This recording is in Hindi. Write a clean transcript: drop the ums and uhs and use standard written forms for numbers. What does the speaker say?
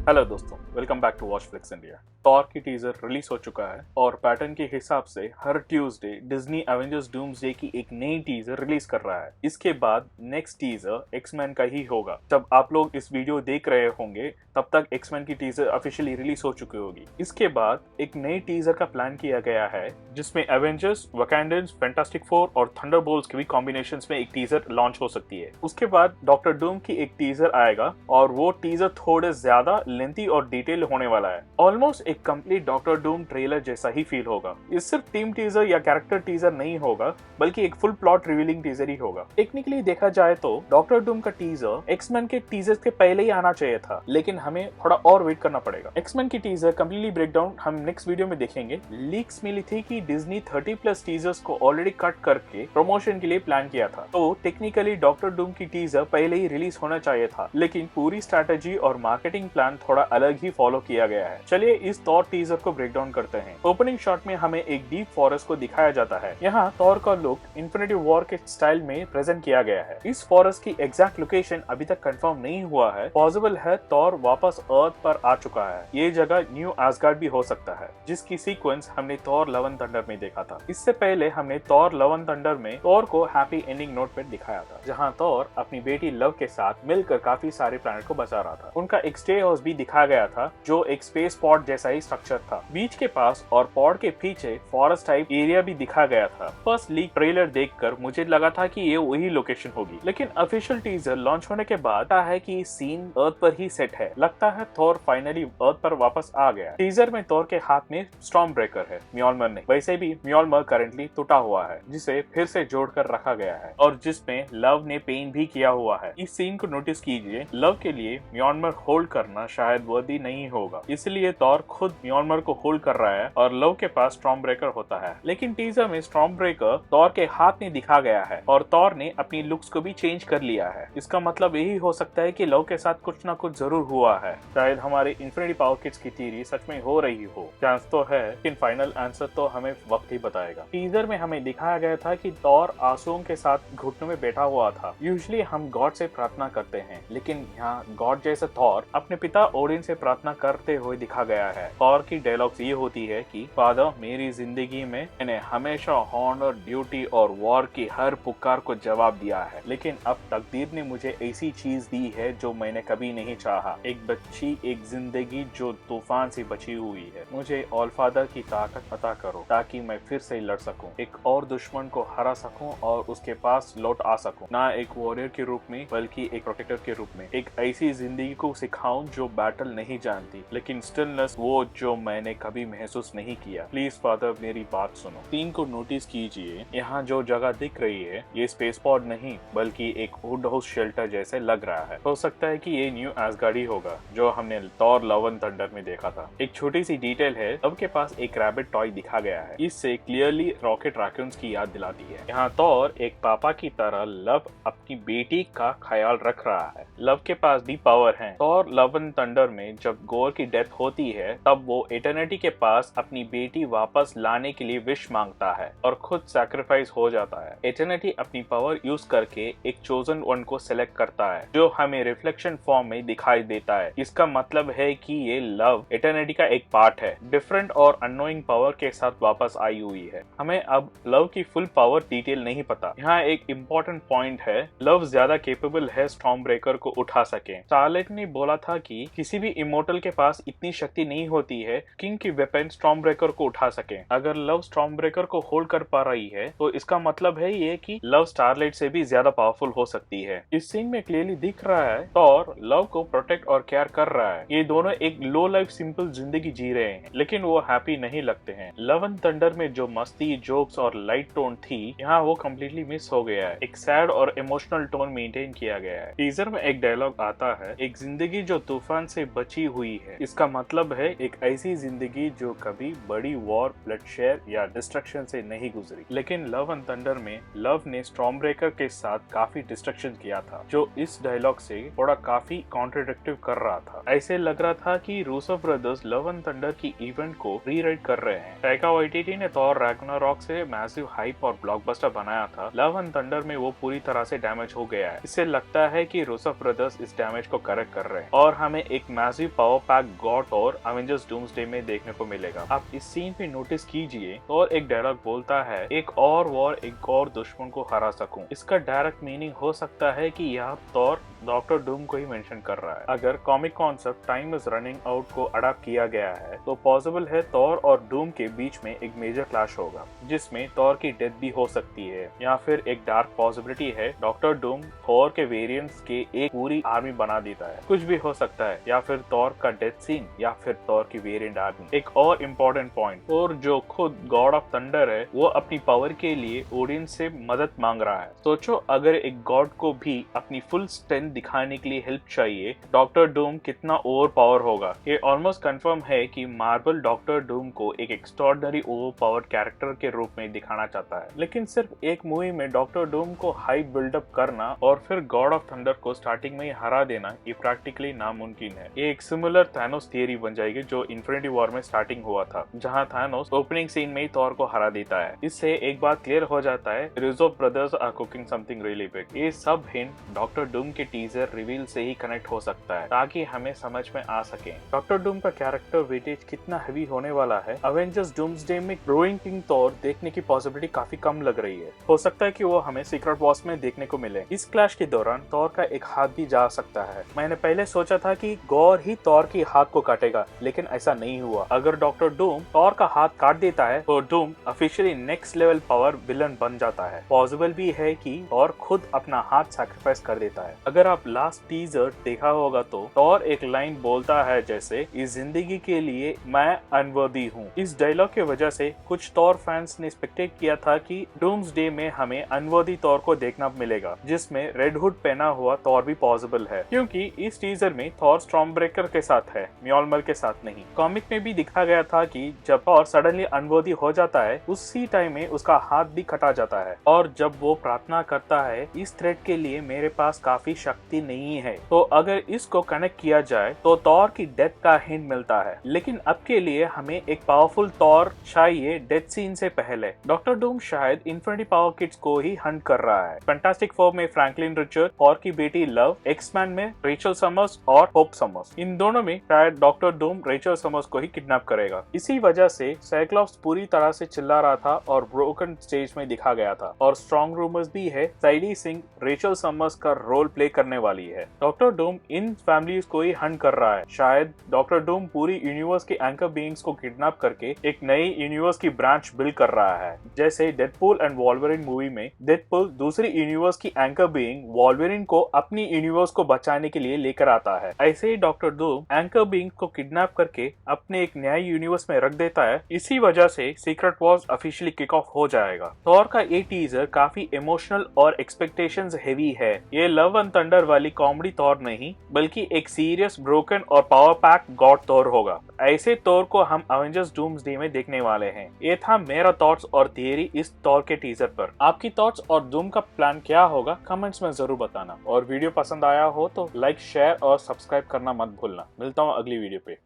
हेलो दोस्तों, welcome back to watch flicks India. Thor की टीजर रिलीज हो चुका है और पैटर्न के हिसाब से हर ट्यूसडे डिज्नी एवेंजर्स डूम्सडे की एक नई टीजर रिलीज कर रहा है। इसके बाद नेक्स्ट टीजर एक्समैन का ही होगा। जब आप लोग इस वीडियो देख रहे होंगे तब तक एक्समैन की टीजर ऑफिशियली रिलीज हो चुकी होगी। इसके बाद एक नई टीजर का प्लान किया गया है जिसमें एवेंजर्स, वैकेंडन्स, फैंटास्टिक फोर और थंडरबोल्ट्स के भी कॉम्बिनेशंस में एक टीजर लॉन्च हो सकती है। उसके बाद डॉक्टर डूम की एक टीजर आएगा और वो टीजर थोड़े ज्यादा लेंथी और डिटेल होने वाला है। ऑलमोस्ट एक कंप्लीट डॉक्टर डूम ट्रेलर जैसा ही फील होगा। ये सिर्फ टीम टीजर या कैरेक्टर टीजर नहीं होगा बल्कि एक फुल प्लॉट रिवीलिंग टीजर ही होगा। टेक्निकली देखा जाए तो डॉक्टर डूम का टीजर एक्समैन के टीजर के पहले ही आना चाहिए था, लेकिन हमें थोड़ा और वेट करना पड़ेगा। एक्समैन की टीजर कंप्लीटली ब्रेकडाउन हम नेक्स्ट वीडियो में देखेंगे। लीक्स मिली थी कि डिज्नी 30+ टीजर्स को ऑलरेडी कट करके प्रमोशन के लिए प्लान किया था, तो टेक्निकली डॉक्टर डूम की टीजर पहले ही रिलीज होना चाहिए था, लेकिन पूरी स्ट्रैटेजी और मार्केटिंग प्लान थोड़ा अलग ही फॉलो किया गया है। चलिए इस थॉर टीजर को ब्रेक डाउन करते हैं। ओपनिंग शॉट में हमें एक डीप फॉरेस्ट को दिखाया जाता है। यहाँ थॉर का लुक इन्फिनिटी वॉर के स्टाइल में प्रेजेंट किया गया है। इस फॉरेस्ट की एग्जैक्ट लोकेशन अभी तक कंफर्म नहीं हुआ है। पॉसिबल है थॉर वापस अर्थ पर आ चुका है। ये जगह न्यू एस्गार्ड भी हो सकता है, जिसकी सीक्वेंस हमने थॉर लव एंड थंडर में देखा था। इससे पहले हमने थॉर लव एंड थंडर में थॉर को हैप्पी एंडिंग नोट पर दिखाया था, जहाँ थॉर अपनी बेटी लव के साथ मिलकर काफी सारे प्लैनेट को बचा रहा था। उनका एक स्टे हाउस भी दिखाया गया था जो एक स्पेस पॉड जैसा ही स्ट्रक्चर था। बीच के पास और पॉड के पीछे फॉरेस्ट टाइप एरिया भी दिखा गया था। फर्स्ट लीक ट्रेलर देखकर मुझे लगा था कि ये वही लोकेशन होगी, लेकिन ऑफिशियल टीजर लॉन्च होने के बाद पता है कि सीन अर्थ पर ही सेट है। लगता है थॉर फाइनली अर्थ पर वापस आ गया। टीजर में थॉर के हाथ में स्टॉर्म ब्रेकर है, म्योलमर नहीं। वैसे भी म्योलमर करंटली टूटा हुआ है, जिसे फिर से जोड़कर रखा गया है और जिसमें लव ने पेंट भी किया हुआ है। इस सीन को नोटिस कीजिए। लव के लिए म्योलमर होल्ड करना शायद वर्दी नहीं होगा, इसलिए थॉर खुद म्योलमर को होल्ड कर रहा है और लव के पास स्टॉर्म ब्रेकर होता है। लेकिन टीजर में स्टॉर्म ब्रेकर थॉर के हाथ में दिखा गया है और थॉर ने अपनी लुक्स को भी चेंज कर लिया है। इसका मतलब यही हो सकता है कि लव के साथ कुछ ना कुछ जरूर हुआ है। शायद हमारे इन्फिनिटी पावर किड्स की थ्योरी सच में हो रही हो। चांस तो है, लेकिन फाइनल आंसर तो हमें वक्त ही बताएगा। टीजर में हमें दिखाया गया था कि थॉर आंसुओं के साथ घुटनों में बैठा हुआ था। यूजुअली हम गॉड से प्रार्थना करते हैं, लेकिन यहाँ गॉड जैसे थॉर अपने पिता ओडिन से प्रार्थना करते हुए दिखा गया है। थॉर की डायलॉग्स ये होती है कि फादर, मेरी जिंदगी में मैंने हमेशा हॉनर, ड्यूटी और वॉर की हर पुकार को जवाब दिया है, लेकिन अब तकदीर ने मुझे ऐसी चीज दी है जो मैंने कभी नहीं चाहा। एक बच्ची, एक जिंदगी जो तूफान से बची हुई है। मुझे ऑल फादर की ताकत अता करो ताकि मैं फिर से लड़ सकूं, एक और दुश्मन को हरा सकूं और उसके पास लौट आ सकूं, ना एक वॉरियर के रूप में बल्कि एक प्रोटेक्टर के रूप में। एक ऐसी जिंदगी को सिखाऊं जो बैटल नहीं जानती, लेकिन स्टिलनेस वो जो मैंने कभी महसूस नहीं किया। प्लीज फादर, मेरी बात सुनो। सीन को नोटिस कीजिए। यहाँ जो जगह दिख रही है ये स्पेस पॉड नहीं बल्कि एक वुड हाउस शेल्टर जैसे लग रहा है। हो सकता है कि ये न्यू एस्गार्ड ही होगा जो हमने थॉर लव एंड थंडर में देखा था। एक छोटी सी डिटेल है, लव के पास एक रैबिट टॉय दिखा गया है। इससे क्लियरली रॉकेट रैकून्स की याद दिलाती है। यहाँ थॉर एक पापा की तरह लव अपनी बेटी का ख्याल रख रहा है। लव के पास भी पावर है। थॉर लव एंड थंडर में जब गोर की डेथ होती है तब वो इटर्निटी के पास अपनी बेटी वापस लाने के लिए विश मांगता है और खुद सैक्रिफाइस हो जाता है। इटर्निटी अपनी पावर यूज करके एक चोजन वन को सिलेक्ट करता है जो हमें रिफ्लेक्शन फॉर्म में दिखाई देता है। इसका मतलब है कि ये लव इटर्निटी का एक पार्ट है, डिफरेंट और अननोइंग पावर के साथ वापस आई हुई है। हमें अब लव की फुल पावर डिटेल नहीं पता। यहाँ एक इम्पोर्टेंट पॉइंट है, लव ज्यादा केपेबल है स्टॉर्म ब्रेकर को उठा सके। स्टारलाइट ने बोला था कि किसी भी इमोर्टल के पास इतनी शक्ति नहीं होती है किंग की वेपन स्टॉर्म ब्रेकर को उठा सके। अगर लव स्टॉर्म ब्रेकर को होल्ड कर पा रही है तो इसका मतलब है ये कि लव स्टारलाइट से भी ज्यादा पावरफुल हो सकती है। इस सीन में क्लियरली दिख रहा है थॉर लव को प्रोटेक्ट और केयर कर रहा है। ये दोनों एक लो लाइफ सिंपल जिंदगी जी रहे हैं, लेकिन वो हैप्पी नहीं लगते हैं। लव एंड थंडर में जो मस्ती, जोक्स और लाइट टोन थी, यहाँ वो कम्प्लीटली मिस हो गया है। एक सैड और इमोशनल टोन मेंटेन किया गया है। टीजर में एक डायलॉग आता है, एक जिंदगी जो तूफान से बची हुई है। इसका मतलब है एक ऐसी जिंदगी जो कभी बड़ी वॉर, ब्लडशेड या डिस्ट्रक्शन से नहीं गुजरी। लेकिन लव एंड थंडर में लव ने स्टॉर्म ब्रेकर के साथ काफी डिस्ट्रक्शन किया था, जो इस डायलॉग से थोड़ा काफी कॉन्ट्रडिक्टिव कर रहा था। ऐसे लग रहा था कि Russo brothers love and thunder की इवेंट को रीराइट कर रहे हैं। टाइका वाइटिटी ने थॉर रैग्नारॉक से मैसिव हाइप और ब्लॉकबस्टर बनाया था। लव एंड थंडर में वो पूरी तरह से डैमेज हो गया है। इससे लगता है कि रूसो ब्रदर्स इस डैमेज को करेक्ट कर रहे हैं और हमें एक massive power pack God Thor Avengers doomsday में देखने को मिलेगा। आप इस सीन पे नोटिस कीजिए, थॉर एक डायलॉग बोलता है, एक और वॉर एक और दुश्मन को हरा सकूं। इसका डायरेक्ट मीनिंग हो सकता है कि यह थॉर डॉक्टर डूम को ही मेंशन कर रहा है। अगर comic concept time is running out को अडॉप्ट किया गया है तो पॉसिबल है थॉर और डूम के बीच में एक मेजर क्लैश होगा, जिसमें थॉर की डेथ भी हो सकती है, या फिर एक डार्क पॉसिबिलिटी है डॉक्टर डूम थॉर के वेरिएंट्स के एक पूरी आर्मी बना देता है। कुछ भी हो सकता है, या फिर थॉर का डेथ सीन या फिर थॉर की वेरिएंट आर्मी। एक और इम्पोर्टेंट पॉइंट, थॉर जो खुद गॉड ऑफ थंडर है वो अपनी पावर के लिए ऑडियंस से मदद मांग रहा है। सोचो अगर एक गॉड को भी अपनी फुल स्ट्रेंथ दिखाने के लिए हेल्प चाहिए, डॉक्टर डूम कितना ओवर पावर होगा। ये ऑलमोस्ट कंफर्म है कि मार्वल डॉक्टर डूम को एक एक्स्ट्रॉर्डिनरी ओवर पावर्ड कैरेक्टर के रूप में दिखाना चाहता है, लेकिन सिर्फ एक मूवी में डॉक्टर डूम को हाई बिल्डअप करना और फिर गॉड ऑफ थंडर को स्टार्टिंग में ही हरा देना ये प्रैक्टिकली नामुमकिन है। ये एक सिमिलर थैनोस थियरी बन जाएगी जो इन्फिनिटी वॉर में स्टार्टिंग हुआ था, जहां थैनोस ओपनिंग सीन में ही थॉर को हरा देता है। इससे एक बात क्लियर हो जाता है, Russo brothers are cooking something really big. ये सब हिंट डॉक्टर डूम के टीजर रिवील से ही कनेक्ट हो सकता है, ताकि हमें समझ में आ सके डॉक्टर डूम का कैरेक्टर वेटेज कितना हेवी होने वाला है। एवेंजर्स डूम्सडे में ग्रोइंग किंग थॉर देखने की पॉसिबिलिटी काफी कम लग रही है। हो सकता है कि वो हमें सीक्रेट वॉर्स में देखने को मिले। इस क्लैश के दौरान थॉर का एक हाथ भी जा सकता है। मैंने पहले सोचा था कि गॉर ही थॉर की हाथ को काटेगा, लेकिन ऐसा नहीं हुआ। अगर डॉक्टर डूम थॉर का हाथ काट देता है तो Doom officially next level power villain बन जाता है। पॉसिबल भी है कि थॉर खुद अपना हाथ सैक्रिफाइस कर देता है। अगर आप लास्ट टीजर देखा होगा तो थॉर एक लाइन बोलता है जैसे, इस जिंदगी के लिए मैं अनवर्दी हूँ। इस डायलॉग की वजह से कुछ थॉर फैंस ने एक्सपेक्ट किया था कि डूम्सडे में हमें अनवर्दी थॉर को देखना मिलेगा, जिसमें रेड हुड पहना हुआ थॉर भी पॉसिबल है, क्योंकि इस टीजर में थॉर स्टॉर्मब्रेकर के साथ है, म्योलमर के साथ नहीं। कॉमिक में भी दिखा गया था कि जब थॉर सडनली अनवर्दी हो जाता है उसी टाइम में उसका हाथ भी कटा जाता है, और जब वो प्रार्थना करता है, इस थ्रेड के लिए मेरे पास काफी शक्ति नहीं है। तो अगर इसको कनेक्ट किया जाए तो थॉर की डेथ का हिंट मिलता है, लेकिन अब के लिए हमें एक पावरफुल थॉर चाहिए डेथ सीन से पहले। डॉक्टर डूम शायद इन्फिनिटी पावर किड्स को ही हंट कर रहा है। फैंटास्टिक फोर में फ्रैंकलिन रिचर्ड, थॉर की बेटी लव, एक्समैन में रेचल समर्स और होप समर्स, इन दोनों में शायद डॉक्टर डूम रेचल समर्स को ही किडनैप करेगा। इसी वजह से साइक्लॉप्स पूरी तरह से चिल्ला रहा था और ब्रोकन स्टेज में दिखा गया था, और स्ट्रॉन्ग रूमर्स भी है साइडी सिंह रेचल समर्स का रोल प्ले करने वाली है। डॉक्टर डूम इन फैमिलीज को ही हंट कर रहा है। शायद डॉक्टर डूम पूरी यूनिवर्स के एंकर बीइंग्स को किडनैप करके एक नई यूनिवर्स की ब्रांच बिल्ड कर रहा है। जैसे डेडपूल एंड वॉल्वरिन मूवी में डेडपूल दूसरी यूनिवर्स की एंकर बीइंग वॉल्वरिन को अपनी यूनिवर्स को बचाने के लिए लेकर आता है, ऐसे ही डॉक्टर डूम एंकर बीइंग को किडनैप करके अपने एक नई यूनिवर्स में रख देता है। इसी वजह से secret Wars officially kick off हो जाएगा। थॉर का ये टीजर काफी इमोशनल और एक्सपेक्टेशंस हेवी है। ये लव एंड थंडर वाली कॉमेडी थॉर नहीं, बल्कि एक सीरियस, ब्रोकन और पावर पैक गॉड थॉर होगा। ऐसे थॉर को हम एवेंजर्स डूम्सडे में देखने वाले हैं। ये था मेरा थॉट्स और थियरी इस थॉर के टीजर पर। आपकी थॉट्स और डूम का प्लान क्या होगा कमेंट्स में जरूर बताना, और वीडियो पसंद आया हो तो लाइक, शेयर और सब्सक्राइब करना मत भूलना। मिलता हूँ अगली वीडियो पे।